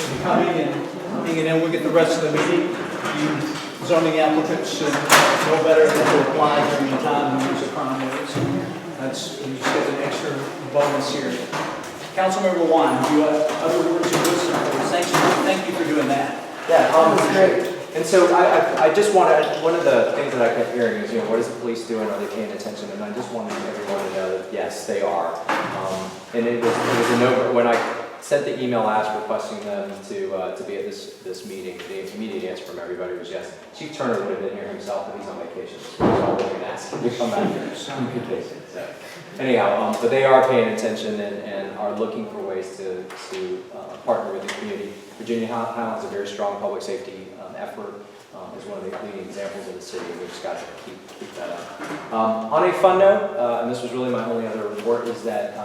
for coming, and then we'll get the rest of the meeting. You zoning applicants know better than to apply during the time and use of conways. That's, you just get an extra bonus here. Councilmember Juan, do you have other words of wisdom? Thank you for doing that. Yeah, that's great. And so I just wanted, one of the things that I kept hearing is, what is the police doing? Are they paying attention? And I just wanted everyone to know that yes, they are. And it was a no, when I sent the email requesting them to be at this meeting, the immediate answer from everybody was yes. Chief Turner would have been here himself, but he's on vacation. So I was going to ask him to come back here. So anyhow, but they are paying attention and are looking for ways to partner with the community. Virginia-Highland is a very strong public safety effort. Is one of the leading examples of the city. We just got to keep that up. On a fun note, and this was really my only other report, is that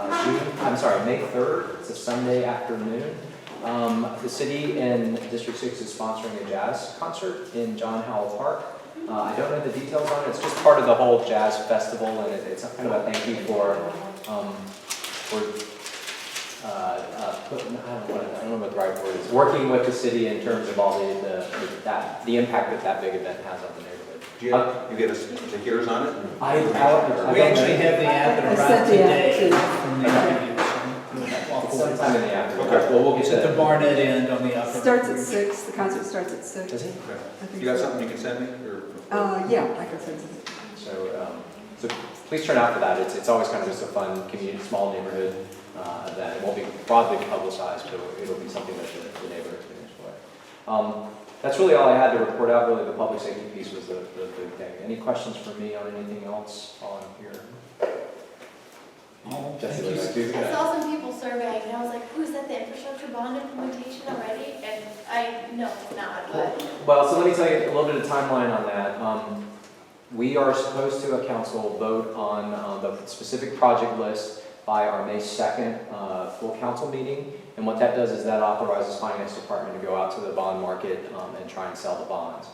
May 3rd, it's a Sunday afternoon. The city and District 6 is sponsoring a jazz concert in John Howell Park. I don't know the details on it. It's just part of the whole jazz festival, and it's kind of a thank you for I don't know what the right word is, working with the city in terms of all the impact that big event has on the neighborhood. Do you get us particulars on it? We actually have the app at around today. Sometime in the afternoon. Okay. Well, we'll get It's to at the Barnett end on the upper. Starts at 6. The concert starts at 6. Does it? I think You got so. something you can send me? Yeah, I can send it. So please turn out for that. It's always kind of just a fun community, small neighborhood event. It won't be broadly publicized, but it'll be something that the neighborhood can enjoy. That's really all I had to report out. Really, the public safety piece was the big thing. Any questions for me on anything else on here? I saw some people surveying, and I was like, "Who's that? The infrastructure bond implementation already?" And I know it's not, but Well, so let me tell you a little bit of timeline on that. We are supposed to, a council, vote on the specific project list by our May 2nd full council meeting. And what that does is that authorizes finance department to go out to the bond market and try and sell the bonds.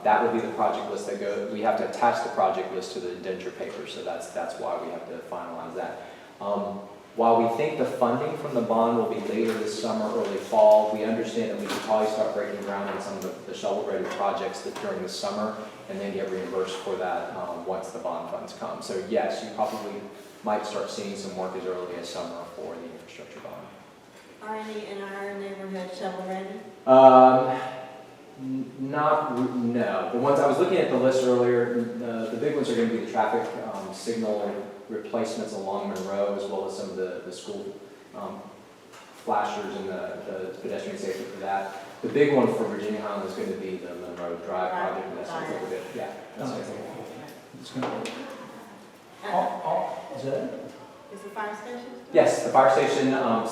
That would be the project list that we have to attach the project list to the indenture paper, so that's why we have to finalize that. While we think the funding from the bond will be later this summer, early fall, we understand that we could probably start breaking ground on some of the shovel-ready projects that during the summer, and then get reimbursed for that once the bond funds come. So yes, you probably might start seeing some work as early as summer for the infrastructure bond. Are any in our neighborhood shovel ready? No. The ones I was looking at the list earlier, the big ones are going to be the traffic signal replacements along Monroe, as well as some of the school flashers and the pedestrian safety for that. The big one for Virginia-Highland is going to be the Monroe Drive project. That's a little bit, yeah. That's It's going to be. Is that it? Is the fire station? Yes, the fire station, I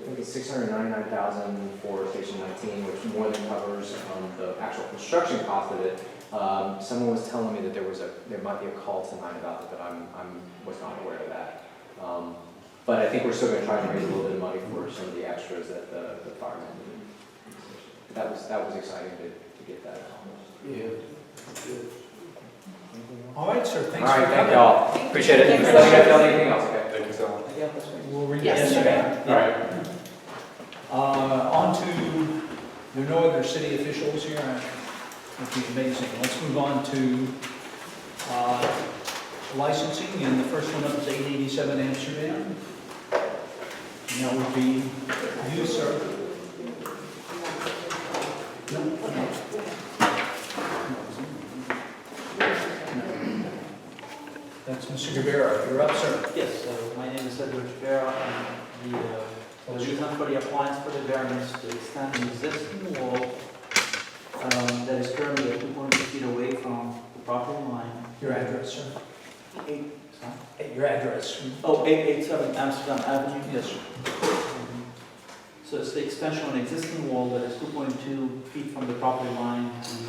think it's $699,000 for Station 19, which more than covers the actual construction cost of it. Someone was telling me that there might be a call tonight about it, but I was not aware of that. But I think we're still going to try and raise a little bit of money for some of the extras that the firemen need. That was exciting to get that accomplished. Yeah. All right, sir. Thanks All right, for thank coming. y'all. Appreciate it. Let me know if you have anything else, okay? Thank you so much. We'll read Yes. yes. All right. On to, there are no other city officials here. That'd be amazing. Let's move on to licensing, and the first one up is 887 Amsterdam. And that would be you, sir. No. That's Mr. Guevara. You're up, sir. Yes, my name is Edward Rivera. I'm the reason for the appliance for the variance to extend an existing wall that is currently at 2.2 feet away from the property line. Your address, sir. Your address. 887 Amsterdam Avenue. Yes, sir. So it's the extension of an existing wall that is 2.2 feet from the property line. And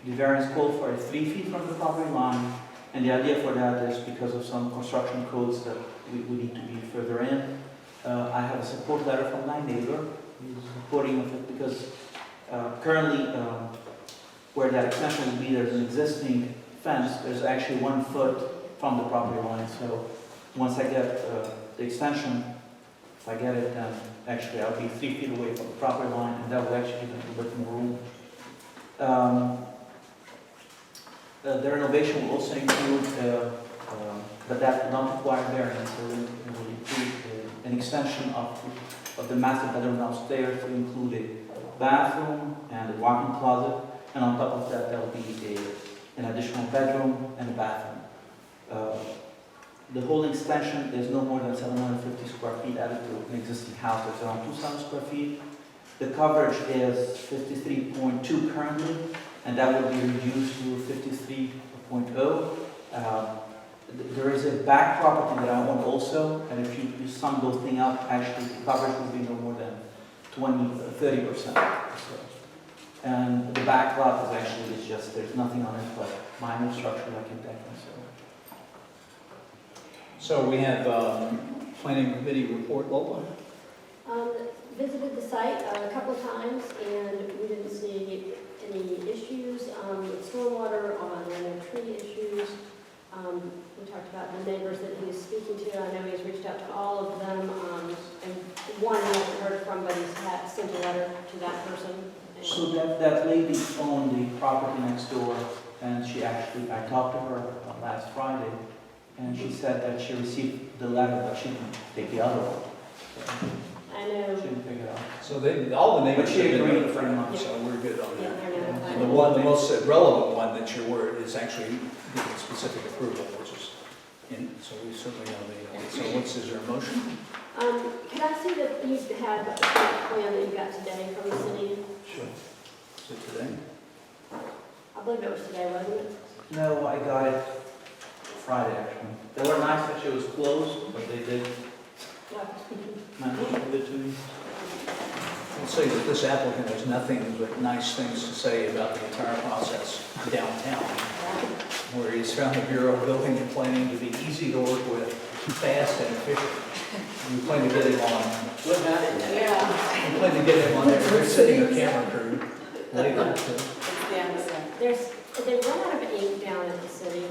the variance called for 3 feet from the property line. And the idea for that is because of some construction codes that we need to be further in. I have a support letter from my neighbor who's supporting of it because currently where that extension will be, there's an existing fence. There's actually 1 foot from the property line. So once I get the extension If I get it, then actually I'll be 3 feet away from the property line, and that will actually give a little bit more room. The renovation will also include, but that will not require variance, so it will include an extension of the master bedroom downstairs to include a bathroom and a walk-in closet, and on top of that, there will be an additional bedroom and a bathroom. The whole extension is no more than 750 square feet added to an existing house that's around 2,000 square feet. The coverage is 53.2 currently, and that will be reduced to 53.0. There is a back property that I own also, and if you sum those things up, actually the coverage will be no more than 30%. And the back lot is actually just, there's nothing on it but minor structure like a deck and so. So we have planning committee report, Lola. Visited the site a couple of times, and we didn't see any issues with stormwater, there are no tree issues. We talked about the neighbors that he was speaking to. I know he's reached out to all of them, and one he hasn't heard from, but he's sent a letter to that person. So that lady owned the property next door, and she actually, I talked to her last Friday, and she said that she received the letter, but she didn't take the other one. I know. She didn't pick it up. So all the neighbors But she have been agreed. notified, so we're good on Yeah, that. they're notified. And the most relevant one that you're worried is actually getting specific approval, which is, so we certainly know the, so is there a motion? Can I see that you had a plan that you got today from the city? Sure. Is it today? I believe it was today, wasn't it? No, I got it Friday, actually. They were nice that she was closed, but they did manage to give it to me. I'll say that this applicant has nothing but nice things to say about the entire process downtown, where he's found the Bureau of Building and Planning to be easy to work with, fast and efficient. We plan to get him on. We plan to get him on there. We're sitting a camera crew later. They run out of ink down at the city.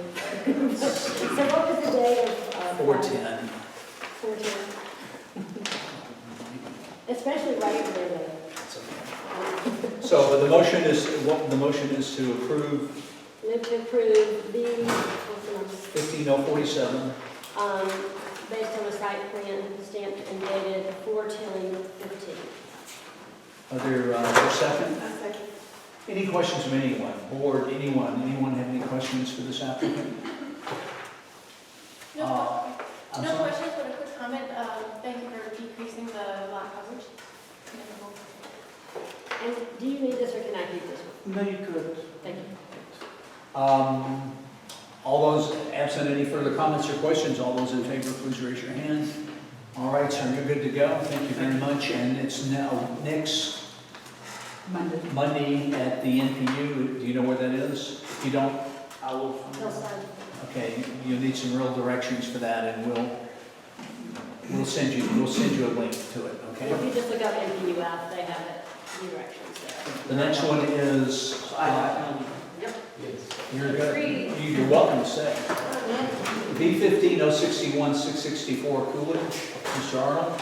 So what was the date of? 410. 410. Especially right where So the motion is, what the motion is to approve move to approve the, what's the number? 15047. Based on a site plan stamped and dated 4/10/15. Are there a second? Any questions from anyone? Board, anyone have any questions for this applicant? No, I'm no sorry. questions, but a quick comment. Thank you for decreasing the lot coverage. And do you need this or can I keep this one? No, you could. Thank you. All those, absent any further comments or questions, all those in favor, please raise your hand. All right, sir, you're good to go. Thank you very much. And it's now next Monday at the NPU. Do you know where that is? If you don't, I will. Hillside. Okay, you'll need some real directions for that, and we'll send you a link to it. Okay. If you just look up NPU app, they have it, directions there. The next one is. Yep. You're good. You're welcome to say. B15061 664 Coolidge. Mr. Arnold.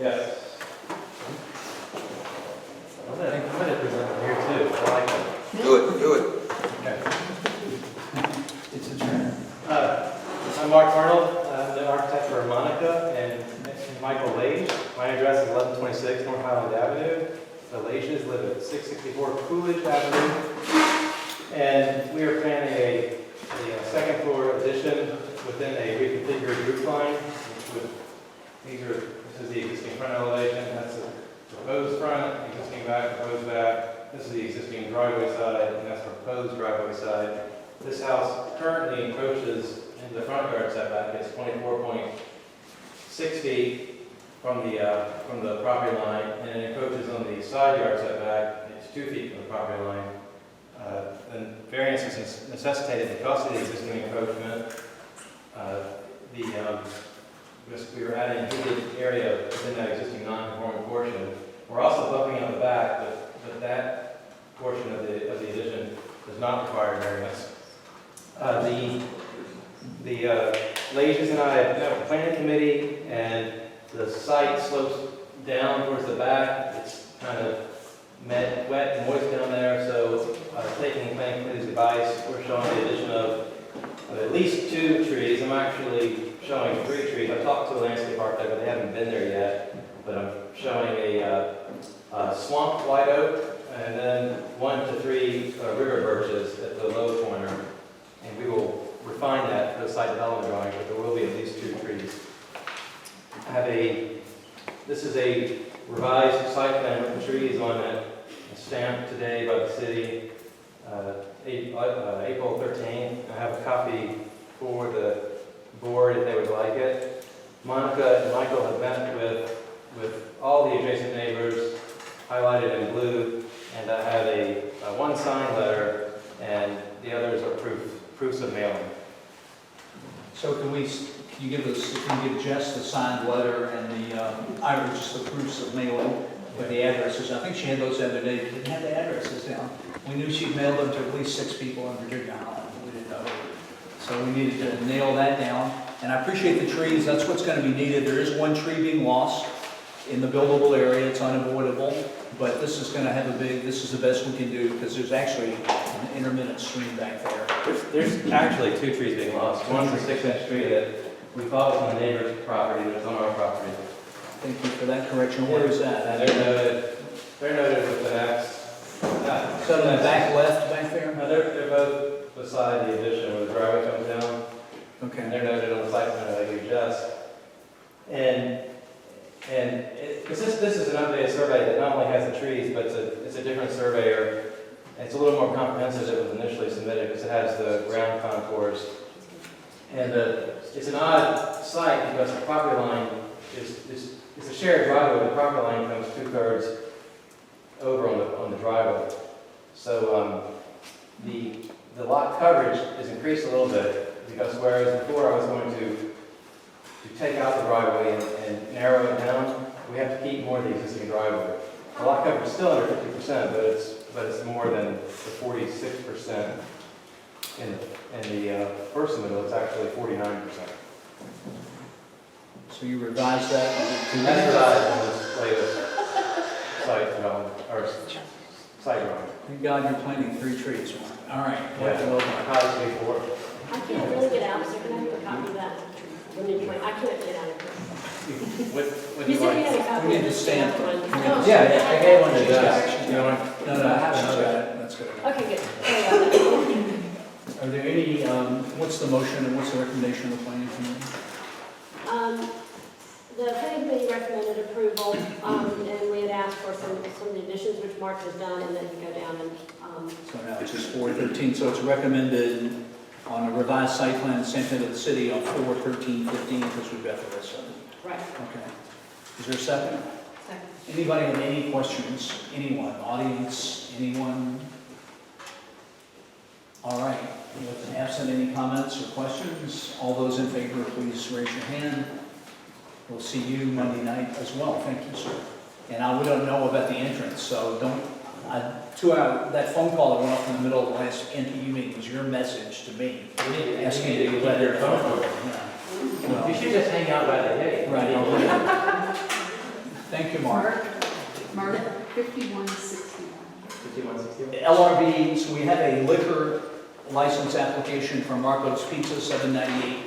Yes. I'm gonna present here too. I like it. Do it. Okay. It's a turn. I'm Mark Arnold. I'm the architect for Monica and Michael Lage. My address is 1126 North Highland Avenue. The Lages live at 664 Coolidge Avenue. And we are planning a second floor addition within a reconfigured roof line. This is the existing front elevation. That's the proposed front, existing back, proposed back. This is the existing driveway side, and that's the proposed driveway side. This house currently encroaches into the front yard setback. It's 24.6 feet from the property line, and it encroaches on the side yard setback. It's 2 feet from the property line. And variance is necessitated because of the existing encroachment. We were adding a wooded area within that existing non-conforming portion. We're also bumping out the back, but that portion of the addition does not require variance. The Lages and I have met with the planning committee, and the site slopes down towards the back. It's kind of wet and moist down there, so taking planning committee's advice, we're showing the addition of at least 2 trees. I'm actually showing 3 trees. I talked to a landscape architect, but they haven't been there yet. But I'm showing a swamp white oak, and then 1 to 3 river birches at the low corner. And we will refine that for the site development drawing, but there will be at least 2 trees. I have this is a revised site plan with the trees on it, stamped today by the city, April 13th. I have a copy for the board if they would like it. Monica and Michael have met with all the adjacent neighbors, highlighted in blue, and I have a 1 sign letter, and the others are proofs of mailing. So can you give Jess the signed letter and just the proofs of mailing with the addresses? I think she had those the other day, didn't have the addresses down. We knew she'd mailed them to at least 6 people in Virginia-Highland. We didn't know. So we needed to nail that down. And I appreciate the trees, that's what's going to be needed. There is 1 tree being lost in the buildable area, it's unavoidable. But this is going to have this is the best we can do, because there's actually an intermittent stream back there. There's actually 2 trees being lost. One's a 6-inch tree that we thought was on the neighbor's property, but it's on our property. Thank you for that correction. Where is that? They're noted with the X. So in the back left, back there? No, they're both beside the addition where the driveway comes down. And Okay. they're noted on the site plan that I gave Jess. This is an updated survey that not only has the trees, but it's a different surveyor. It's a little more comprehensive than was initially submitted because it has the ground contours. And it's an odd site because the property line is a shared driveway. The property line comes 2/3 over on the driveway. So the lot coverage is increased a little bit because whereas before I was going to take out the driveway and narrow it down, we have to keep more of the existing driveway. The lot coverage is still under 50%, but it's more than the 46% in the first submittal. It's actually 49%. So you revised that? That's revised in this latest site development, or site drawing. Thank God you're planting 3 trees. All right. Probably 4. I can't really get out, so can I have a copy of that? When did you, I can't get out of here. What do You you said you like? had a copy We need of to the stamp stamped it. one. No, Yeah, I gave one to She's Jess. got it. You know what? No, she's got it. That's good. Okay, good. Sorry about that. Are there any, what's the motion and what's the recommendation of the planning committee? The planning committee recommended approval, and we had asked for some of the additions which Mark has done, and then you go down and, So now it's just 4/13, so it's recommended on a revised site plan, same thing to the city on 4/13/15, because we've got the rest of it. right. Okay. Is there a second? Second. Anybody have any questions? Anyone? Audience? Anyone? All right. With absent any comments or questions, all those in favor, please raise your hand. We'll see you Monday night as well. Thank you, sir. And we don't know about the entrance, so don't, that phone call that went off in the middle of the last NPU meeting was your message to me. Asking you to let your phone call. Yeah. You should just hang out by the gate. Right. Thank you, Mark. Mark, 5161. 5160. LRB, so we have a liquor license application from Marco's Pizza, 798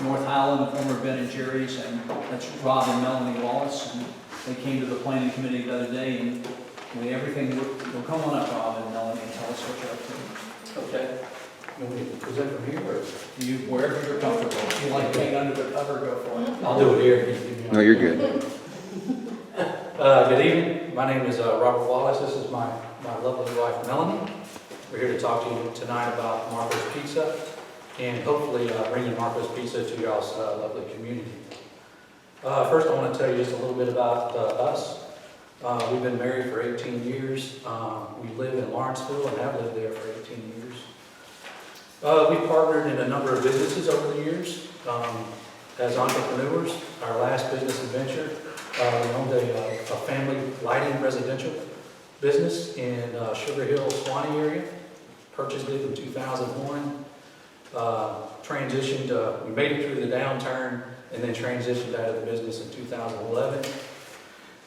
North Highland, former Ben & Jerry's, and that's Rob and Melanie Wallace. And they came to the planning committee the other day, and we'll come on up, Rob and Melanie, and tell us what you're up to. Okay. Was that from here or? Wherever you're comfortable. If you like being under the cover, go for it. I'll do it here. No, you're good. Good evening. My name is Robert Wallace. This is my lovely wife, Melanie. We're here to talk to you tonight about Marco's Pizza and hopefully bringing Marco's Pizza to y'all's lovely community. First, I want to tell you just a little bit about us. We've been married for 18 years. We live in Lawrenceville and have lived there for 18 years. We've partnered in a number of businesses over the years as entrepreneurs. Our last business adventure, we owned a family lighting residential business in Sugar Hill, Swanee area. Purchased it in 2001. transitioned, we made it through the downturn and then transitioned out of the business in 2011.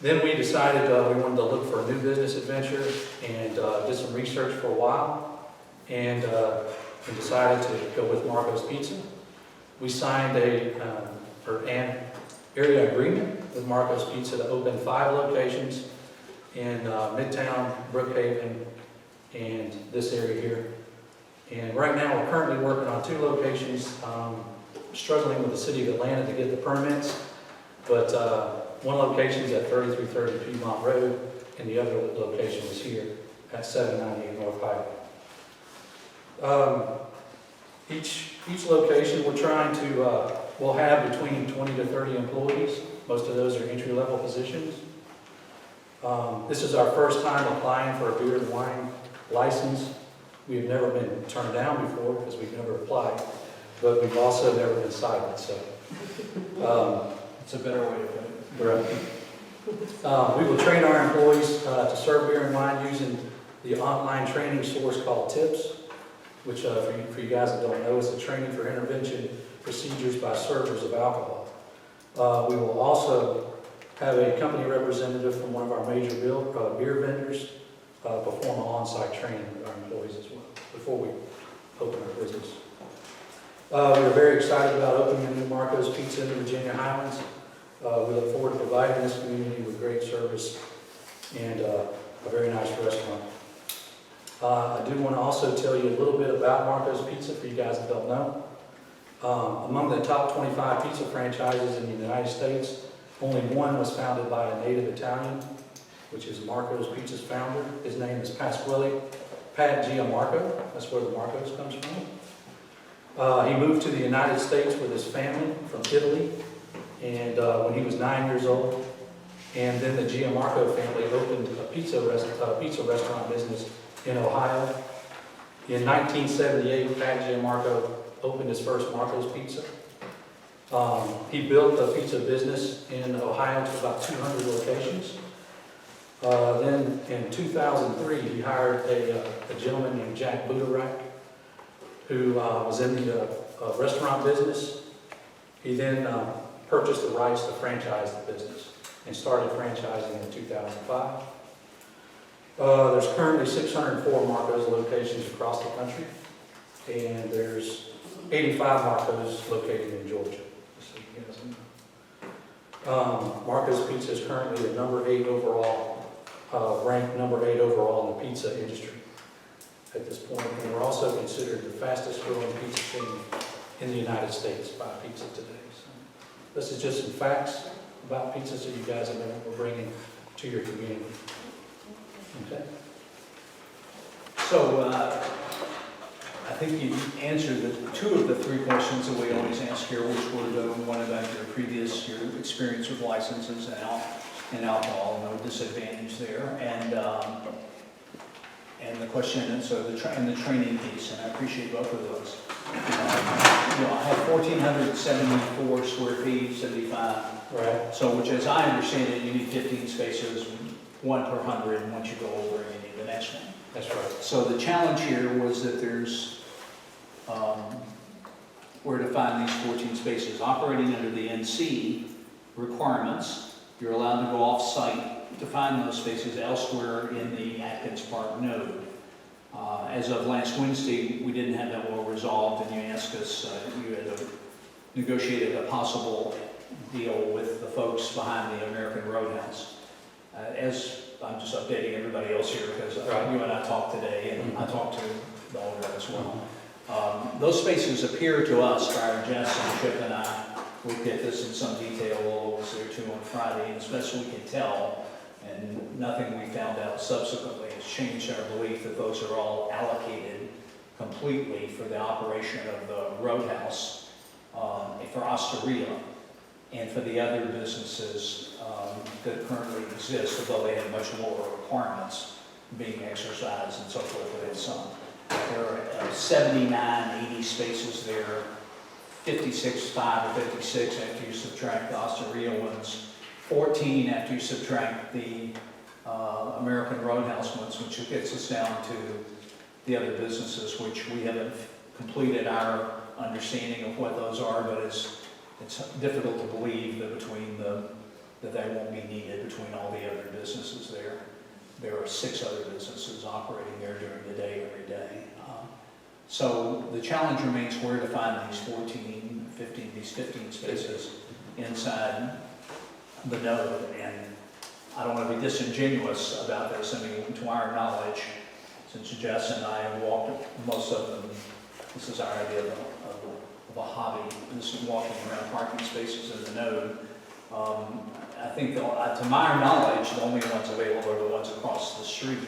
Then we decided we wanted to look for a new business adventure and did some research for a while and we decided to go with Marco's Pizza. We signed an area agreement with Marco's Pizza to open 5 locations in Midtown, Brookhaven, and this area here. And right now we're currently working on 2 locations, struggling with the city of Atlanta to get the permits, but one location is at 3330 Piedmont Road, and the other location is here at 798 North Highway. Each location we're trying to, will have between 20 to 30 employees. Most of those are entry-level positions. This is our first time applying for a beer and wine license. We've never been turned down before because we've never applied, but we've also never been cited, so. It's a better way to put it. We will train our employees to serve beer and wine using the online training source called TIPS, which for you guys that don't know, is a training for intervention procedures by servers of alcohol. We will also have a company representative from one of our major beer vendors perform an on-site training with our employees as well before we open our business. We're very excited about opening a new Marco's Pizza in the Virginia-Highlands. We look forward to providing this community with great service and a very nice restaurant. I do want to also tell you a little bit about Marco's Pizza for you guys that don't know. Among the top 25 pizza franchises in the United States, only one was founded by a native Italian, which is Marco's Pizza's founder. His name is Pasquale Pat Giamarco. That's where the Marco's comes from. He moved to the United States with his family from Italy, and when he was 9 years old, and then the Giamarco family opened a pizza restaurant business in Ohio. In 1978, Pat Giamarco opened his first Marco's Pizza. He built a pizza business in Ohio to about 200 locations. Then in 2003, he hired a gentleman named Jack Budarak, who was in the restaurant business. He then purchased the rights to franchise the business and started franchising in 2005. There's currently 604 Marco's locations across the country, and there's 85 Marco's located in Georgia. So you guys know. Marco's Pizza is currently the number 8 overall, ranked number 8 overall in the pizza industry at this point, and we're also considered the fastest growing pizza chain in the United States by Pizza Today. So this is just some facts about pizza so you guys know what we're bringing to your community. Okay. So I think you answered two of the 3 questions that we always ask here, which were one about your experience with licenses and alcohol, no disadvantage there, and the question, and so the training piece, and I appreciate both of those. I have 1,474 square feet, 75. Right. So, which as I understand it, you need 15 spaces, 1 per 100, and once you go over, you need the next one. That's right. So the challenge here was that there's, where to find these 14 spaces. Operating under the NC requirements, you're allowed to go off-site to find those spaces elsewhere in the Atkins Park node. As of last Wednesday, we didn't have that well resolved, and you asked us, you had negotiated a possible deal with the folks behind the American Roadhouse. As I'm just updating everybody else here, because you and I talked today, and I talked to the owner as well. Those spaces appear to us, Friar Jess and Chip and I, looked at this in some detail while I was there too on Friday, and as best we can tell, and nothing we found out subsequently has changed our belief that those are all allocated completely for the operation of the Roadhouse, for Osteria, and for the other businesses that currently exist, although they have much lower requirements being exercised and so forth within some. There are 79, 80 spaces there, 56, 5 or 56 after you subtract the Osteria ones, 14 after you subtract the American Roadhouse ones, which gets us down to the other businesses, which we haven't completed our understanding of what those are, but it's difficult to believe that that they won't be needed between all the other businesses there. There are 6 other businesses operating there during the day, every day. So the challenge remains where to find these 15 spaces inside the node. And I don't want to be disingenuous about this. I mean, to our knowledge, since Jess and I have walked most of them, this is our idea of a hobby, this is walking around parking spaces in the node. I think, to my knowledge, the only ones available are the ones across the street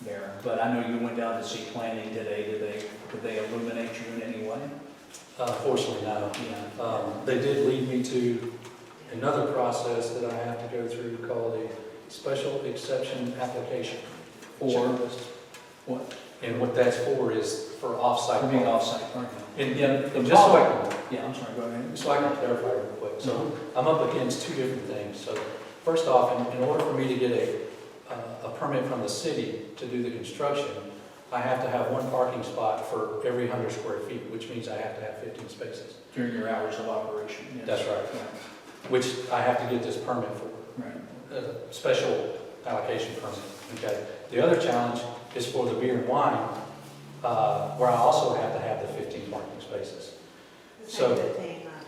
there. But I know you went down to see planning today. Did they illuminate you in any way? Fortunately, no. Yeah. They did lead me to another process that I have to go through called a special exception application. For checklist. what? And what that's for is for off-site For being parking. off-site parking. And The just so I problem- can, Yeah, I'm sorry, go ahead. just so I can clarify real quick. So I'm up against 2 different things. So first off, in order for me to get a permit from the city to do the construction, I have to have 1 parking spot for every 100 square feet, which means I have to have 15 spaces. During your hours of operation. Yes. That's right. Which I have to get this permit for, Right. a special allocation permit, okay? The other challenge is for the beer and wine, where I also have to have the 15 parking spaces. The So- same 15, not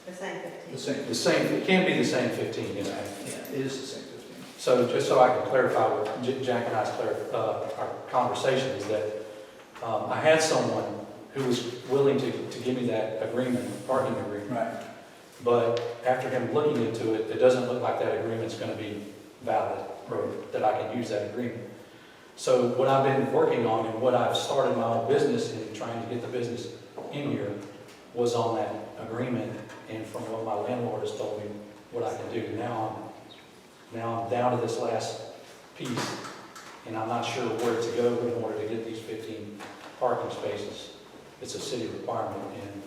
the same 15. The same. The same, it can be the same 15, you know? Yeah, it is the same 15. So just so I can clarify what Jack and I's our conversation is that I had someone who was willing to give me that agreement, parking agreement. Right. But after him looking into it, it doesn't look like that agreement's going to be valid, or that I can use that agreement. So what I've been working on and what I've started my own business in trying to get the business in here was on that agreement, and from what my landlord has told me what I can do. Now I'm down to this last piece, and I'm not sure where to go in order to get these 15 parking spaces. It's a city requirement, and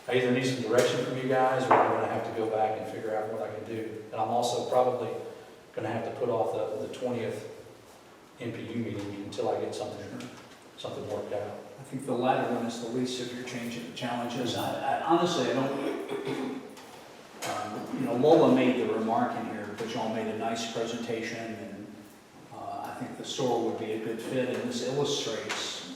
I either need some direction from you guys, or I'm gonna have to go back and figure out what I can do. And I'm also probably gonna have to put off the 20th NPU meeting until I get something worked out. I think the latter one is the least of your challenges. I honestly, I don't, Lola made the remark in here because y'all made a nice presentation, and I think the store would be a good fit, and this illustrates,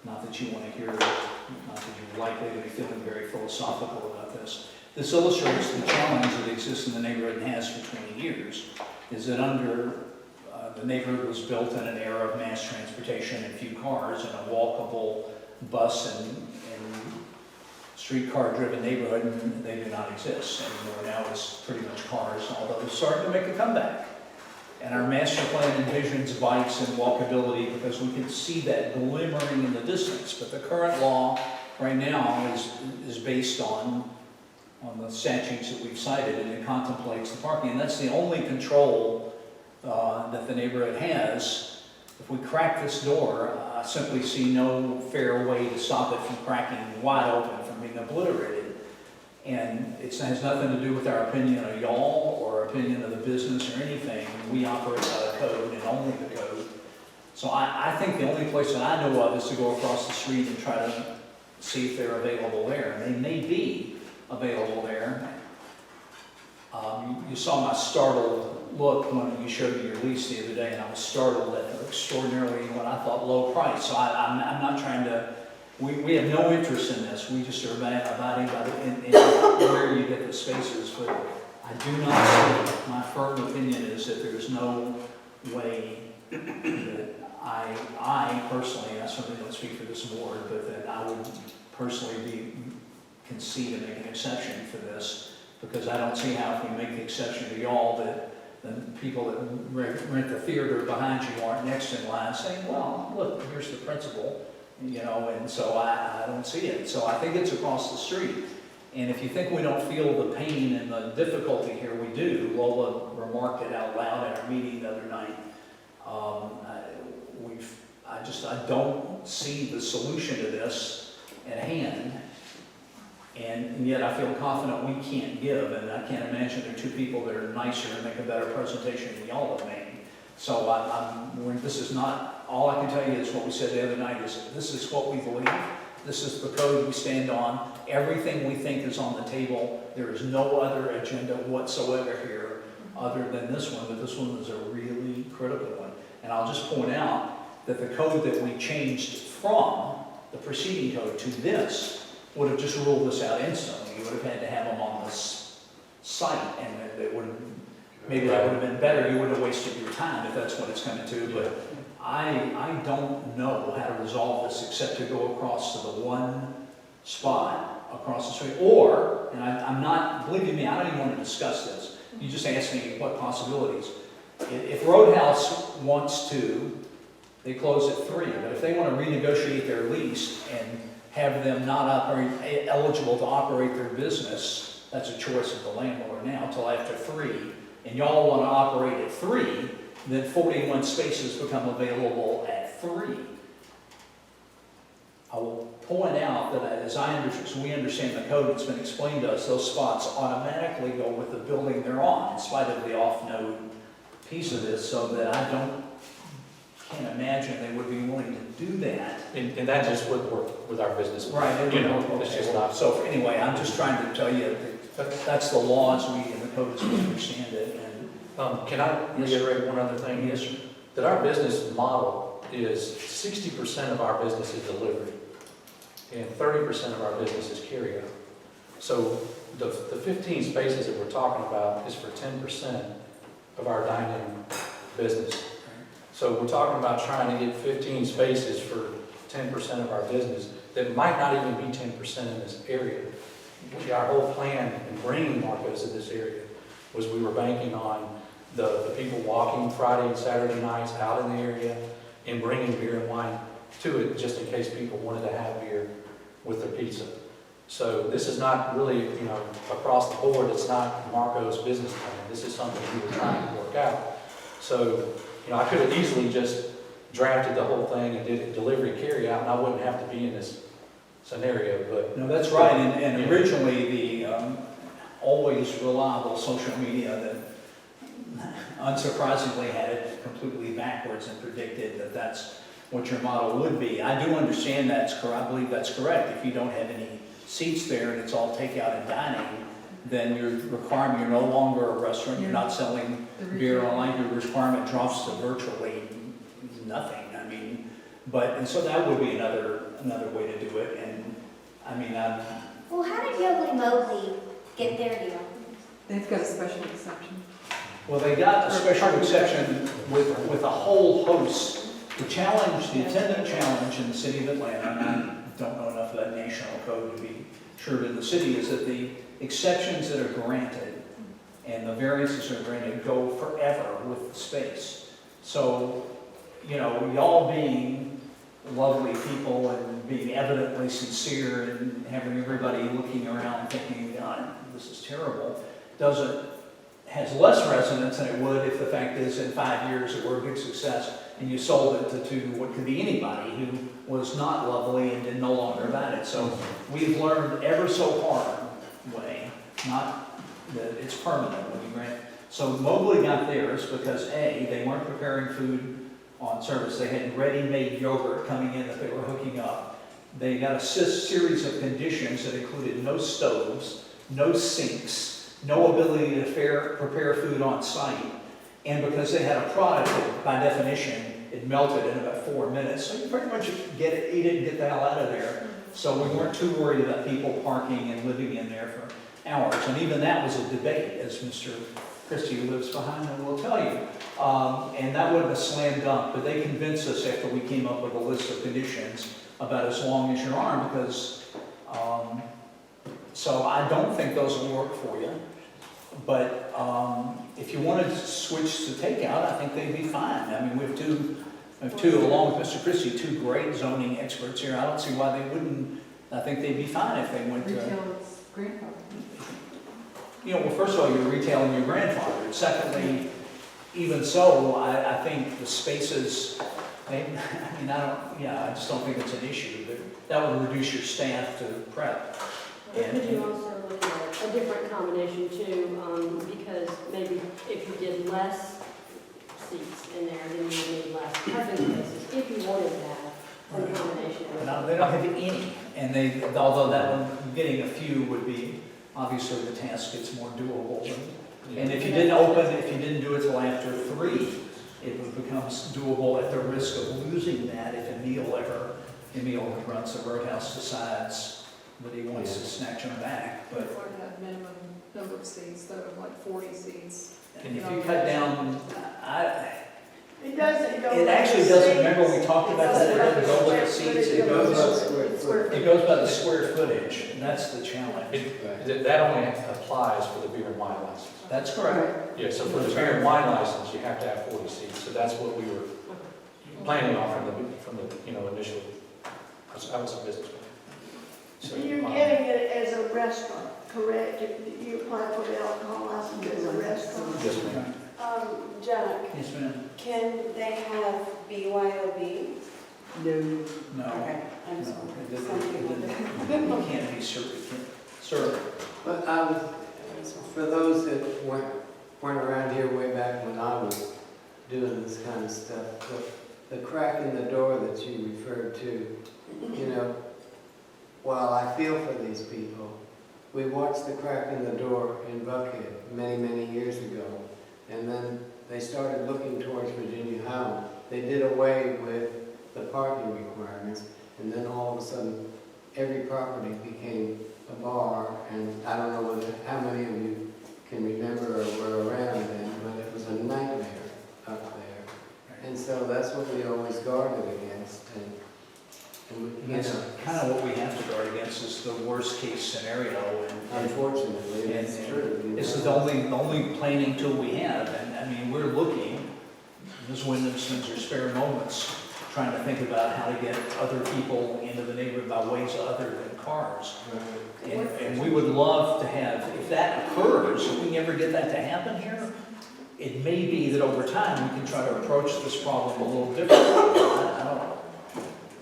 not that you want to hear, not that you're likely to be feeling very philosophical about this. This illustrates the challenge that exists in the neighborhood and has for 20 years, is that the neighborhood was built in an era of mass transportation and few cars, and a walkable bus and streetcar-driven neighborhood, and they do not exist anymore. Now it's pretty much cars, although it's starting to make a comeback. And our master plan envisions bikes and walkability because we can see that glimmering in the distance. But the current law right now is based on the statutes that we've cited, and it contemplates the parking. And that's the only control that the neighborhood has. If we crack this door, I simply see no fair way to stop it from cracking wide open, from being obliterated. And it has nothing to do with our opinion of y'all or opinion of the business or anything. We operate by the code and only the code. So I think the only place that I know of is to go across the street and try to see if they're available there. And they may be available there. You saw my startled look when you showed me your lease the other day, and I was startled at the extraordinarily, what I thought, low price. So I'm not trying to, we have no interest in this. We just are abiding by in where you get the spaces. But I do not see, my firm opinion is that there's no way that I personally, I certainly don't speak for this board, but that I would personally concede to make an exception for this. Because I don't see how if we make the exception to y'all that the people that rent the theater behind you aren't next in line saying, well, look, here's the principle, and so I don't see it. So I think it's across the street. And if you think we don't feel the pain and the difficulty here, we do. Lola remarked it out loud at our meeting the other night. I don't see the solution to this at hand. And yet I feel confident we can't give, and I can't imagine there are 2 people that are nicer and make a better presentation than y'all have made. So this is not, all I can tell you is what we said the other night is, this is what we believe. This is the code we stand on. Everything we think is on the table. There is no other agenda whatsoever here other than this one, but this one is a really critical one. And I'll just point out that the code that we changed from the preceding code to this would have just ruled this out instantly. You would have had to have them on this site, and it would have, maybe that would have been better. You wouldn't have wasted your time if that's what it's coming to, but I don't know how to resolve this except to go across to the one spot across the street. Or, and I'm not, believe me, I don't even want to discuss this. You just asked me what possibilities. If Roadhouse wants to, they close at 3, but if they want to renegotiate their lease and have them not operate, eligible to operate their business, that's a choice of the landlord now, till after 3, and y'all want to operate at 3, then 41 spaces become available at 3. I will point out that as we understand the code that's been explained to us, those spots automatically go with the building they're on, in spite of the off-node piece of this, so that can't imagine they would be willing to do that. And that just wouldn't work with our business. Right, it You know, wouldn't work. it's just not. So anyway, I'm just trying to tell you that that's the law as we, in the code as we understand it. And Can I reiterate one other thing? yes, sir. That our business model is 60% of our business is delivery, and 30% of our business is carryout. So the 15 spaces that we're talking about is for 10% of our dining business. So we're talking about trying to get 15 spaces for 10% of our business that might not even be 10% in this area. Our whole plan in bringing Marco's to this area was we were banking on the people walking Friday and Saturday nights out in the area and bringing beer and wine to it just in case people wanted to have beer with their pizza. So this is not really, across the board, it's not Marco's business plan. This is something we were trying to work out. So, I could have easily just drafted the whole thing and did it delivery carry out, and I wouldn't have to be in this scenario, but. No, that's right. And originally, the always reliable social media that unsurprisingly had it completely backwards and predicted that that's what your model would be. I do understand that's correct. I believe that's correct. If you don't have any seats there and it's all takeout and dining, then your requirement, you're no longer a restaurant, you're not selling beer online, your requirement drops to virtually nothing. And so that would be another way to do it. And Well, how did Yodely Mobley get their deal? They've got a special exception. well, they got a special exception with a whole host. The attendant challenge in the city of Atlanta, and I don't know enough of that national code to be sure in the city, is that the exceptions that are granted and the variances that are granted go forever with the space. So, y'all being lovely people and being evidently sincere and having everybody looking around thinking, God, this is terrible, has less resonance than it would if the fact is in 5 years it were a big success and you sold it to what could be anybody who was not lovely and did no longer about it. So we've learned ever so hard way, not that it's permanent when you grant. So Mobley got theirs because A, they weren't preparing food on service. They had ready-made yogurt coming in that they were hooking up. They got a series of conditions that included no stoves, no sinks, no ability to prepare food on site. And because they had a product that, by definition, it melted in about 4 minutes, so you pretty much get it, eat it, and get the hell out of there. So we weren't too worried about people parking and living in there for hours. And even that was a debate, as Mr. Christie, who lives behind them, will tell you. And that wasn't a slam dunk, but they convinced us after we came up with a list of conditions about as long as your arm, because, so I don't think those will work for you. But if you wanted to switch to takeout, I think they'd be fine. We have two, along with Mr. Christie, two great zoning experts here. I don't see why they wouldn't. I think they'd be fine if they went to. Retail is grandfather. Well, first of all, you're retailing your grandfather. Secondly, even so, I think the spaces, I just don't think it's an issue. That would reduce your staff to prep. Could you also look at a different combination too, because maybe if you did less seats in there, then you would need less parking spaces, if you wanted that, a combination. They don't have any. And they, although that one, getting a few would be, obviously the task gets more doable. And if you didn't open, if you didn't do it till after 3, it becomes doable at the risk of losing that if Emil who runs the birdhouse decides that he wants to snatch them back. But But that minimum number of seats, though, of like 40 seats. and if you cut down, It doesn't go. it actually doesn't, remember we talked about that, it doesn't go with the seats, it goes by the square footage, and that's the challenge. That only applies for the beer and wine license. That's correct. Yeah, so for the beer and wine license, you have to have 40 seats, so that's what we were planning on from the initial, that was a business plan. So, You're getting it as a restaurant, correct? You apply for the alcohol license as a restaurant? Yes, ma'am. Jack, Yes, ma'am. can they have BYOB? No. Okay, I'm No, sorry. you can't be certain, sir. But for those that weren't around here way back when I was doing this kind of stuff, the crack in the door that you referred to, you know, while I feel for these people, we watched the crack in the door in Buckhead many, many years ago, and then they started looking towards Virginia-Highland. They did away with the parking requirements, and then all of a sudden, every property became a bar, and I don't know how many of you can remember or were around then, but it was a nightmare up there. And so that's what we always guarded against, and you That's know, kind of what we have to guard against is the worst case scenario. And unfortunately, it's true. you this know. is the only planning tool we have. And I mean, we're looking, Ms. Wyndham spends her spare moments trying to think about how to get other people into the neighborhood by ways other than cars. And we would love to have, if that occurs, if we can ever get that to happen here, it may be that over time we can try to approach this problem a little differently. I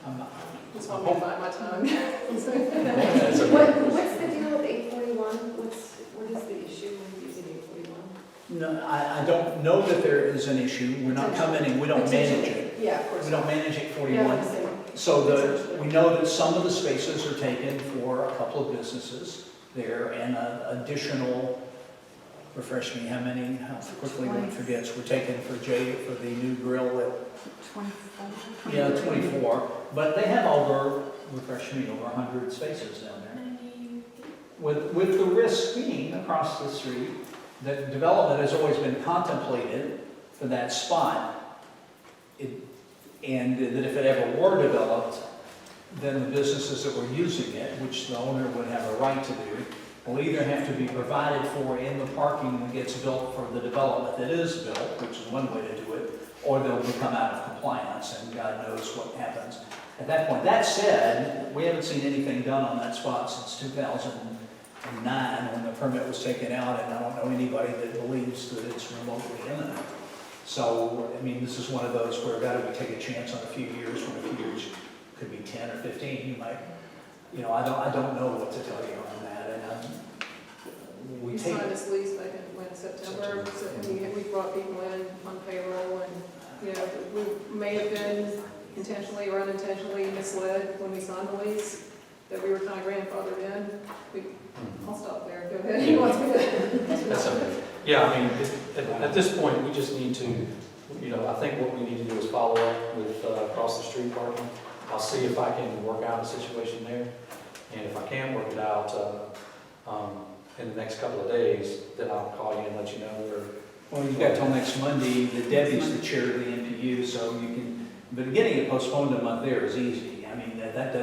don't know. That's why I'm going to bite my tongue. What's the deal with 841? What is the issue when using 841? No, I don't know that there is an issue. We're not commenting, we don't manage it. Yeah, of course. We don't manage Yeah, 841. I'm saying. So we know that some of the spaces are taken for a couple of businesses there and additional, refresh me, how many, how quickly one forgets, were taken for the new grill at 24. Yeah, 24, but they have over 100 spaces down there. With the risk being across the street, that development has always been contemplated for that spot. And that if it ever were developed, then the businesses that were using it, which the owner would have a right to do, will either have to be provided for in the parking that gets built for the development that is built, which is one way to do it, or they'll become out of compliance, and God knows what happens at that point. That said, we haven't seen anything done on that spot since 2009, when the permit was taken out, and I don't know anybody that believes that it's remotely imminent. So, I mean, this is one of those where God would take a chance on a few years, when a few years could be 10 or 15, you might, I don't know what to tell you on that, and We take. signed this lease back in September, so we brought people in on payroll, and, we may have been intentionally or unintentionally misled when we signed the lease, that we were kind of grandfathered in. I'll stop there, go ahead. He wants me to- That's okay. Yeah, I mean, at this point, we just need to, I think what we need to do is follow up with across the street parking. I'll see if I can work out a situation there, and if I can't work it out in the next couple of days, then I'll call you and let you know where. Well, you've got till next Monday. Debbie's the chair of the MPU, so you can, but getting it postponed a month there is easy. I mean, that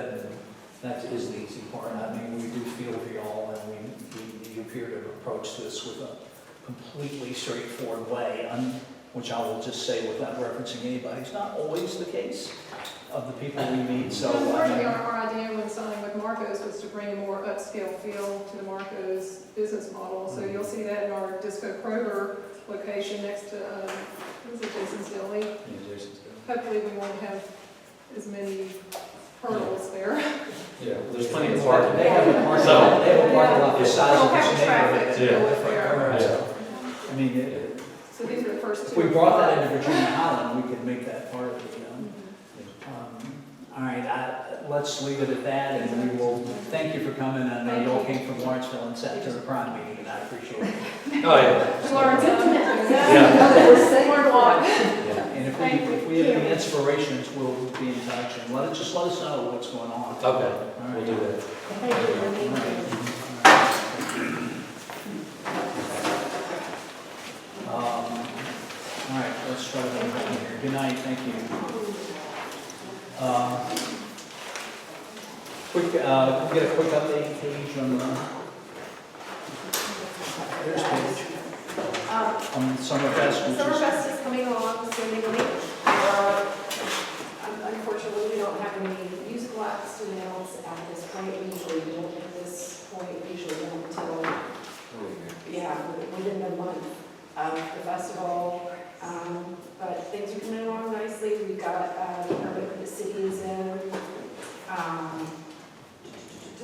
is the easy part. I mean, we do feel for y'all, and you appear to approach this with a completely straightforward way, which I will just say without referencing anybody. It's not always the case of the people we meet, so. Unfortunately, our idea when signing with Marco's was to bring a more upscale feel to the Marco's business model. So you'll see that in our Disco Kroger location next to, what is it, Jason's Deli? Yeah, Jason's doing. Hopefully we won't have as many hurdles there. Yeah, there's plenty of parking. They have a parking lot, they have a parking lot the size We'll of have this traffic neighborhood. to go with there. Yeah. I mean, So these are the first if two. we brought that into Virginia-Highland, we could make that part of it, All right, let's leave it at that, and we will thank you for coming. I know you all came from Lawrenceville and sat through the crime meeting, and I appreciate it. Oh, yeah. Learned Yeah. Learned a lot. And if we have any inspirations, we'll be in touch, and just let us know what's going on. Okay, All right. we'll do that. Thank you. All right. All right, let's try to go here. Good night, thank you. Can we get a quick update page on there's page. On Summerfest, which is Summerfest is coming along swimmingly. Unfortunately, we don't have any musical acts to announce at this point. We usually don't at this point, we usually don't until, within the month of the festival. But things are coming along nicely. We've got, the city is in.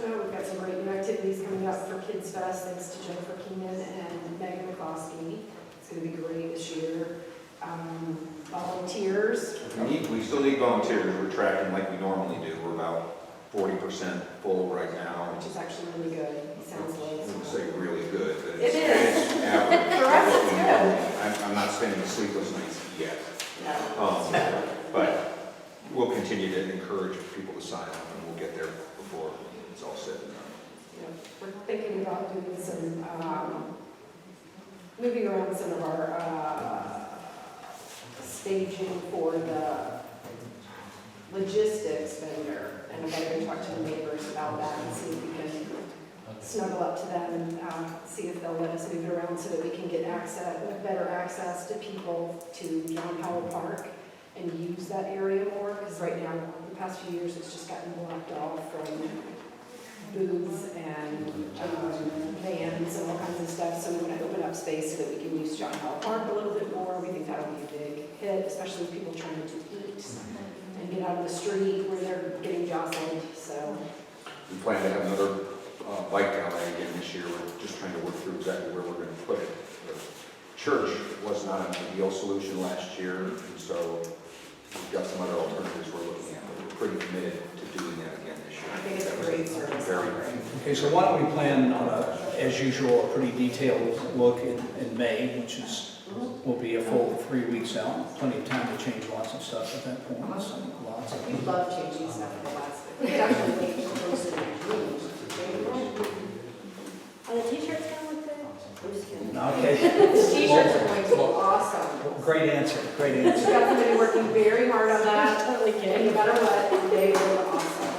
We've got some great new activities coming up for Kids Fest, thanks to Jennifer Keenan and Megan McCloskey. It's going to be great this year. Volunteers. We still need volunteers. We're tracking like we normally do. We're about 40% full right now. Which is actually really good. It sounds I wouldn't like. say really good, but It is. it's average. For us, it's good. I'm not spending sleepless nights yet. No. But we'll continue to encourage people to sign up, and we'll get there before it's all said and done. We're thinking about doing some, moving around some of our staging for the logistics vendor. And I'm going to talk to the neighbors about that and see if we can snuggle up to them and see if they'll let us move it around so that we can get better access to people to John Howell Park and use that area more. Because right now, the past few years, it's just gotten blocked off from booths and vans and all kinds of stuff. So we want to open up space so that we can use John Howell Park a little bit more. We think that'll be a big hit, especially with people trying to eat and get out of the street where they're getting jostled. So We plan to have another bike alley again this year. We're just trying to work through exactly where we're going to put it. The church was not an ideal solution last year, and so we've got some other alternatives we're looking at. But we're pretty committed to doing that again this year. I think it's a great service. Very great. Okay, so why don't we plan on as usual, a pretty detailed look in May, which will be a full 3 weeks out. Plenty of time to change lots of stuff at that point. So lots of We love changing stuff in the last bit. We actually make it close to Are the t-shirts going to look good? I'm just kidding. Okay. The t-shirts are going to be awesome. Great answer, great We've answer. got somebody working very hard on that. And no matter what, they will be awesome.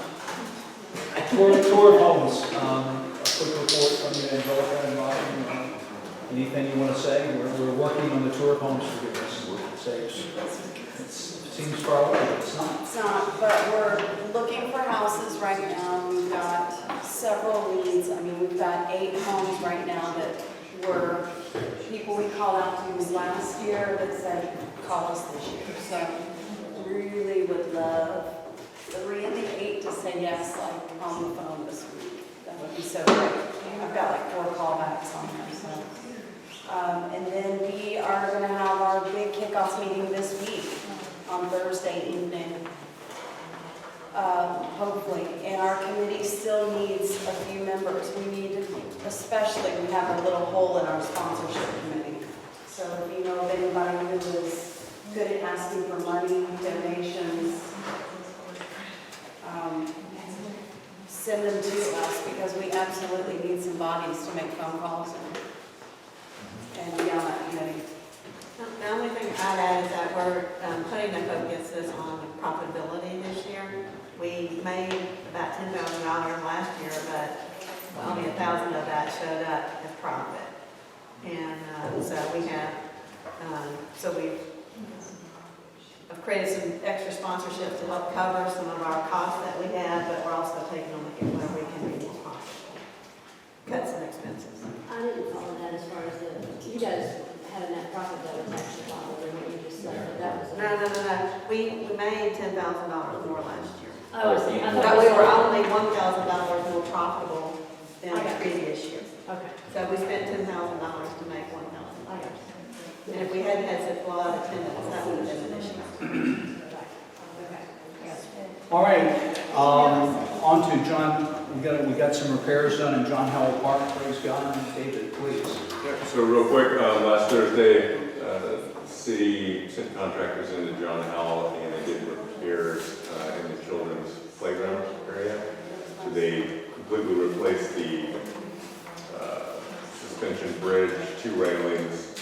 Tour of homes, a quick report from you, Angelica and Ryan. Anything you want to say? We're working on the tour of homes for you. It seems far away, but it's not. It's not, but we're looking for houses right now. We've got several leads. I mean, we've got 8 homes right now that were people we called out to last year that said, call us this year. So really would love 3 of the 8 to say yes, like on the phone this week. That would be so great. I've got like 4 callbacks on there, so. And then we are going to have our big kickoff meeting this week on Thursday evening, hopefully. And our committee still needs a few members. We need, especially, we have a little hole in our sponsorship committee. So if you know of anybody who is good at asking for money, donations, send them to us because we absolutely need some bodies to make phone calls and be on that committee. The only thing I'd add is that we're putting the focus on profitability this year. We made about $10,000 last year, but only 1,000 of that showed up as profit. And so we have, we've created some extra sponsorships to help cover some of our costs that we have, but we're also taking a look at where we can be more profitable, cut some expenses. I didn't follow that as far as you guys had a net profit that was actually followed, and what you just said, that was. No. We made $10,000 more last year. Oh, I see. I thought But it we was- were only $1,000 more profitable than the previous year. Okay. So we spent $10,000 to make $1,000. And if we hadn't had such a lot of attendance, that would have been an issue. All right, On to John, we got some repairs done in John Howell Park, praise God. David, please. Yeah, so real quick, last Thursday, city sent contractors into John Howell and they did repairs in the children's playground area. So they completely replaced the suspension bridge, 2 railings,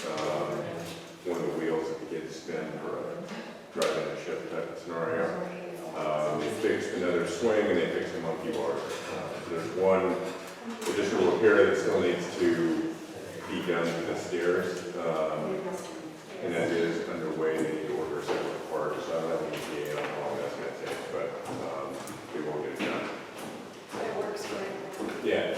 one of the wheels that the kids spin for a driving a ship type of scenario. They fixed another swing and they fixed a monkey bar. There's one additional repair that still needs to be done to the stairs, and that is underway. They need to order several parts. I don't have any idea on how long that's going to take, but we will get it done. It works great. Yeah.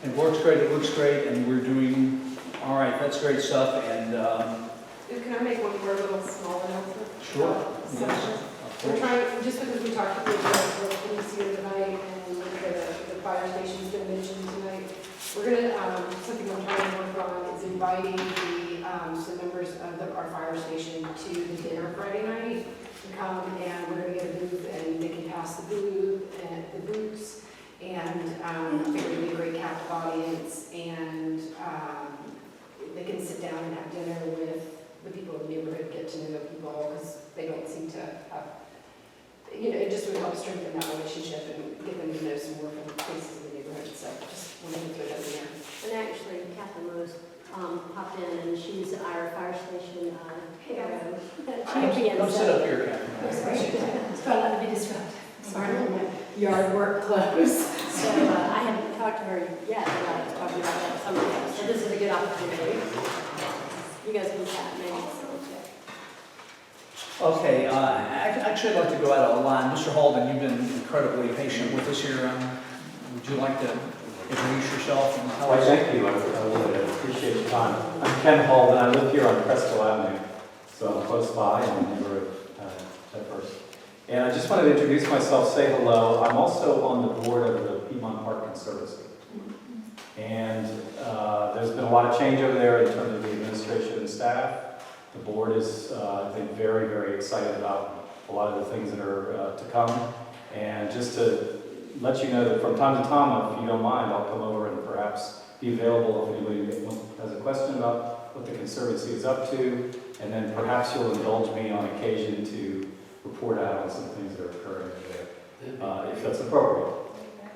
It works great, it looks great, and we're doing, all right, that's great stuff, and, Can I make one more little small announcement? sure. So, Yes. we're trying, just because we talked to the police here tonight, and the fire station's been mentioned tonight, we're gonna, something we're trying to work on is inviting some members of our fire station to the dinner Friday night to come, and we're gonna get a booth, and they can pass the booth, and the booths, and I think it'll be a great captive audience, and they can sit down and have dinner with the people in the neighborhood, get to know people, because they don't seem to have, it just would help strengthen that relationship and get them to know some more from places in the neighborhood, so just wanted to throw that in there. And actually, Catherine Rose popped in, and she's our fire station champion. Come sit up here, Catherine. It's trying not to be disruptive. Sorry, my yard work clothes. So I haven't talked to her yet, but I was talking about that summer. So this is a good opportunity. You guys can chat maybe. Okay, actually, I'd like to go out of line. Mr. Halden, you've been incredibly patient with us here. Would you like to introduce yourself? And Why, thank you. I really appreciate your time. I'm Ken Halden. I live here on Presco Avenue, so I'm close by in the neighborhood at first. And I just wanted to introduce myself, say hello. I'm also on the board of the Piedmont Park Conservancy. And there's been a lot of change over there in terms of the administration and staff. The board is, I think, very, very excited about a lot of the things that are to come. And just to let you know that from time to time, if you don't mind, I'll come over and perhaps be available if anybody has a question about what the Conservancy is up to. And then perhaps you'll indulge me on occasion to report out on some things that are occurring there, if that's appropriate.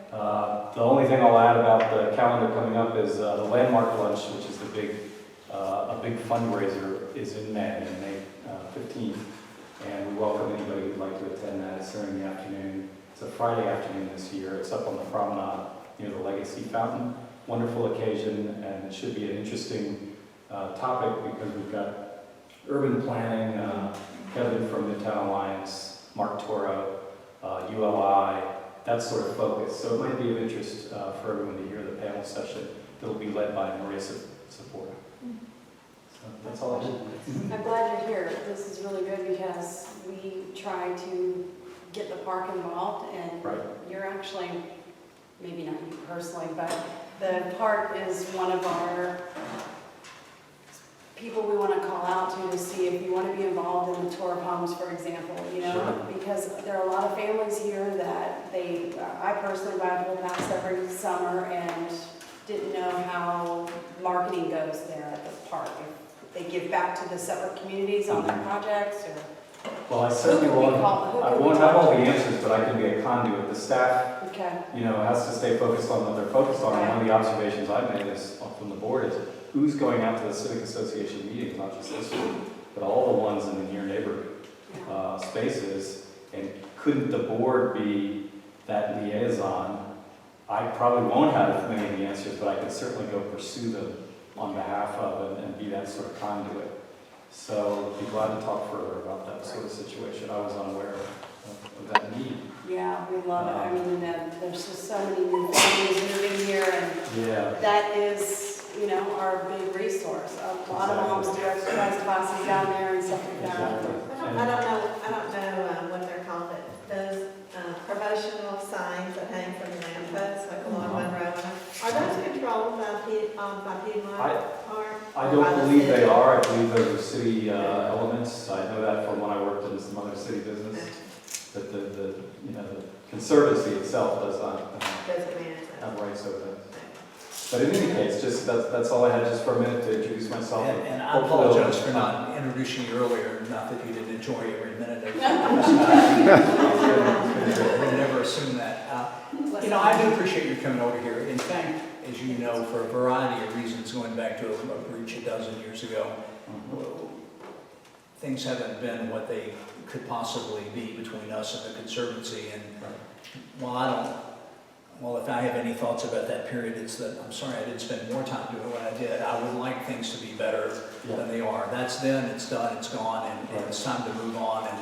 The only thing I'll add about the calendar coming up is the Landmark Lunch, which is a big fundraiser, is in May 15th, and we welcome anybody who'd like to attend that. It's during the afternoon. It's a Friday afternoon this year. It's up on the promenade near the Legacy Fountain. Wonderful occasion, and it should be an interesting topic because we've got urban planning, Kevin from Midtown Alliance, Mark Toro, ULI, that sort of focus. So it might be of interest for everyone to hear the panel session that'll be led by Maria Sapora. So that's all I have. I'm glad you're here. This is really good because we try to get the park involved, and Right. you're actually, maybe not you personally, but the park is one of our people we want to call out to see if you want to be involved in the tour of homes, for example, Sure. because there are a lot of families here that I personally buy a whole pass every summer and didn't know how marketing goes there at the park. If they give back to the separate communities on their projects, or Well, I certainly won't have all the answers, but I can be a conduit. The staff, okay. has to stay focused on what they're focused on. And one of the observations I've made is from the board is who's going out to the Civic Association meetings, not just this one, but all the ones in the near neighborhood spaces. And couldn't the board be that liaison? I probably won't have many of the answers, but I can certainly go pursue them on behalf of and be that sort of conduit. So I'd be glad to talk further about that sort of situation. I was unaware of that need. Yeah, we love it. I mean, there's just so many new families moving here, and that is, our big resource. A lot of moms do exercise classes down there and stuff like that. I don't know what they're called, but those promotional signs that hang from the lampposts, like along Monroe, are those controlled by Piedmont Park? I don't believe they are. I believe those are city elements. I know that from when I worked in some other city business, that the Conservancy itself does not Doesn't manage that. have rights over that. But in any case, just that's all I had just for a minute to introduce myself. And I Hopefully apologize I'll- for not introducing you earlier, not that you didn't enjoy every minute of it. We'll never assume that. You know, I do appreciate you coming over here. In fact, as you know, for a variety of reasons, going back to a breach a dozen years ago, things haven't been what they could possibly be between us and the Conservancy. And well, if I have any thoughts about that period, it's that I'm sorry I didn't spend more time doing what I did. I would like things to be better than they are. That's then, it's done, it's gone, and it's time to move on and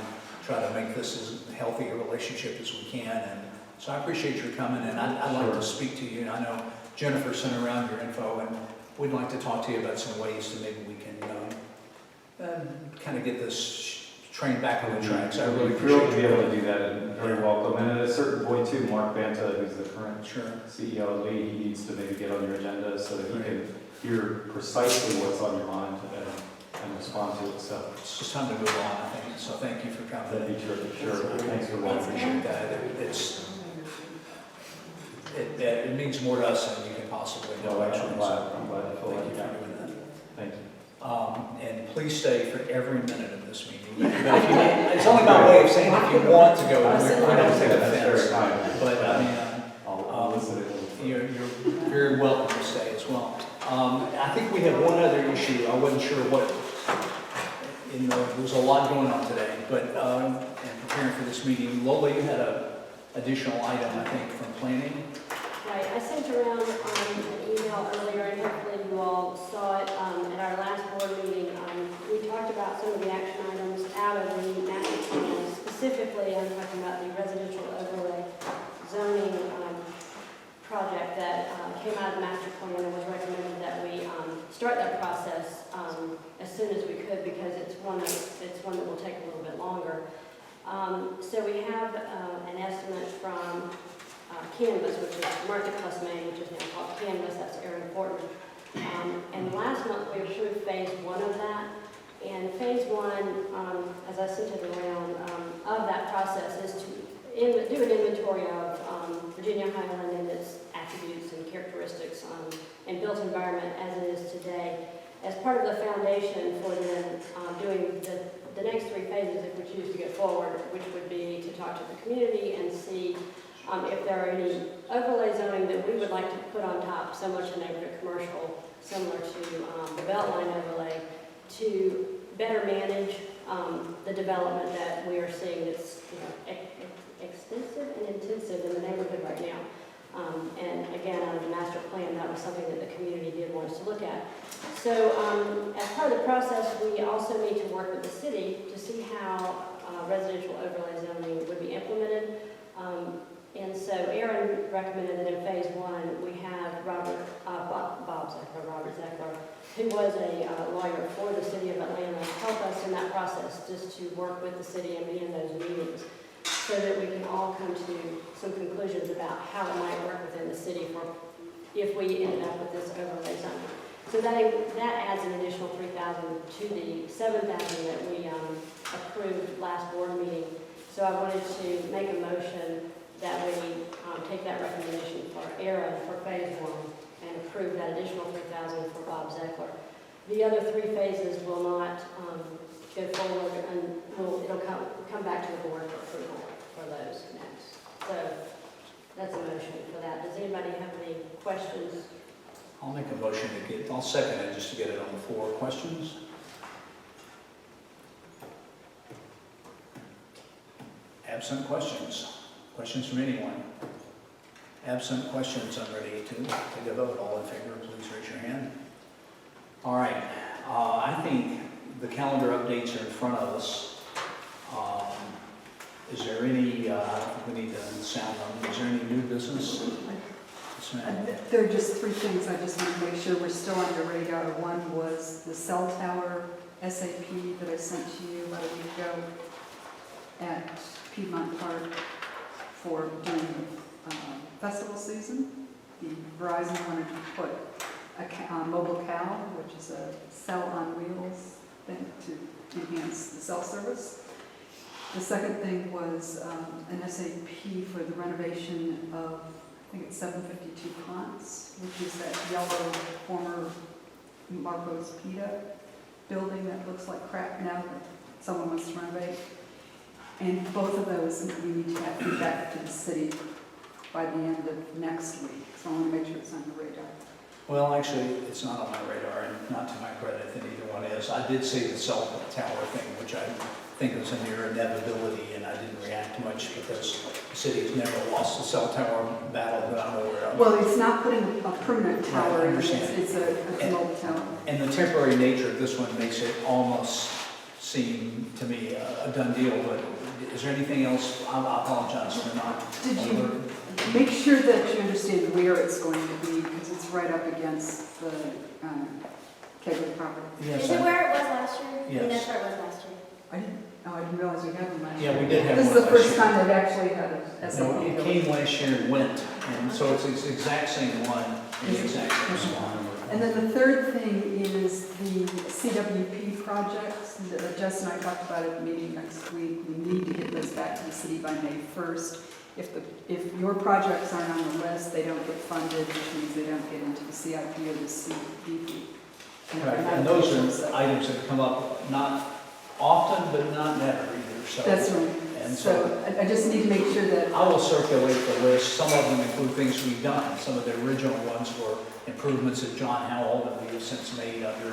try to make this as healthy a relationship as we can. And so I appreciate your coming, and I'd like to speak to you. I know Jennifer sent around your info, and we'd like to talk to you about some ways to maybe we can kind of get this train back on the tracks. I really thrilled appreciate to be you. able to do that, and very welcome. And at a certain point too, Mark Banta, who's the current CEO of Lee, he needs to maybe get on your agenda so that he can hear precisely what's on your mind and respond to it. So It's just time to move on, I think. So thank you for coming. that'd be terrific. Sure. Thanks for I watching. appreciate that. It means more to us than you can possibly know, Well, actually. I'm glad you feel Thank like you you for got it. doing that. Thank you. And please stay for every minute of this meeting. But if you need, it's only my way of saying if you want to go, I don't take offense. But I mean, I'll listen to it. you're very welcome to stay as well. I think we have one other issue. I wasn't sure what, there's a lot going on today, but in preparing for this meeting, Lola, you had an additional item, I think, from planning. Right, I sent around an email earlier, and hopefully you all saw it at our last board meeting. We talked about some of the action items out of the master plan. Specifically, I'm talking about the residential overlay zoning project that came out of the master plan and was recommended that we start that process as soon as we could, because it's one that will take a little bit longer. So we have an estimate from Canvas, which is Market Plus Maine, which is now called Canvas. That's Aaron Portman. And last month we approved phase 1 of that. And phase 1, as I sent it around, of that process is to do an inventory of Virginia-Highland and its attributes and characteristics and built environment as it is today, as part of the foundation for then doing the next 3 phases if we choose to go forward, which would be to talk to the community and see if there are any overlay zoning that we would like to put on top, similar to neighborhood commercial, similar to the Beltline overlay, to better manage the development that we are seeing that's extensive and intensive in the neighborhood right now. And again, out of the master plan, that was something that the community did want us to look at. So as part of the process, we also need to work with the city to see how residential overlay zoning would be implemented. And so Aaron recommended that in phase 1, we have Bob Zeckler, who was a lawyer for the city of Atlanta, help us in that process, just to work with the city and be in those meetings, so that we can all come to some conclusions about how it might work within the city if we ended up with this overlay zone. So that adds an additional $3,000 to the $7,000 that we approved last board meeting. So I wanted to make a motion that we take that recommendation for Aaron for phase 1 and approve that additional $3,000 for Bob Zeckler. The other 3 phases will not go forward, and it'll come back to the board for approval for those next. So that's a motion for that. Does anybody have any questions? I'll make a motion I'll second it just to get it on the floor. Questions? Absent questions. Questions from anyone? Absent questions, I'm ready to take a vote. All in favor, please raise your hand. All right. I think the calendar updates are in front of us. Is there any, I don't think we need to sound them. Is there any new business? Yes, ma'am. There are just 3 things I just want to make sure we're still on your radar. One was the cell tower SAP that I sent to you about a week ago at Piedmont Park for during the festival season. The Verizon wanted to put a mobile cow, which is a cell on wheels thing to enhance the cell service. The second thing was an SAP for the renovation of, I think it's 752 Ponce, which is that yellow former Marco's Pita building that looks like crap now that someone wants to renovate. And both of those, we need to have feedback to the city by the end of next week. So I want to make sure it's on the radar. Well, actually, it's not on my radar, and not to my credit that either one is. I did see the cell tower thing, which I think was a near inevitability, and I didn't react much because the city has never lost the cell tower battle that I'm aware of. Well, it's not putting a permanent tower Right, I in, understand. it's a mobile tower. And the temporary nature of this one makes it almost seem to me a done deal, but is there anything else? I apologize for not. Did you make sure that you understand where it's going to be, because it's right up against the Kegley property? Yes, Is it where it was last year? Yes. I mean, that's where it was last year. I didn't realize we had one last year. Yeah, we did have This one is the last first year. time they've actually had a No, SAP. it came last year and went, and so it's the exact same one, the exact same one. And then the third thing is the CWP projects that Jess and I talked about at the meeting next week. We need to get those back to the city by May 1st. If your projects aren't on the list, they don't get funded, which means they don't get into the CIP or the CDP. Right, and those are items that come up not often, but not never either, so. That's right. And So I just need to make sure that, I will circulate the list. Some of them include things we've done. Some of the original ones were improvements that John Howell that we have since made under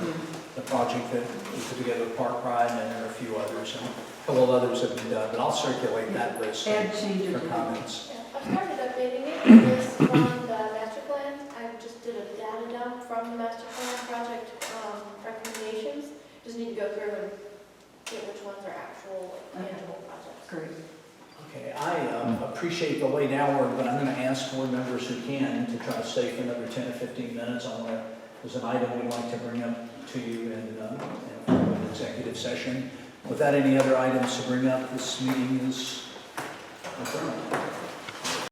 the project that we put together with Park Pride, and there are a few others, and a couple of others have been done, but I'll circulate that list add changes. for comments. Yeah, I've started updating it, this from the master plan. I just did a data dump from the master plan project recommendations. Just need to go through and get which ones are actual tangible projects. Great. Okay, I appreciate the late hour, but I'm going to ask board members who can to try to stay for another 10 or 15 minutes. There's an item we'd like to bring up to you in an executive session. Without any other items to bring up, this meeting is adjourned.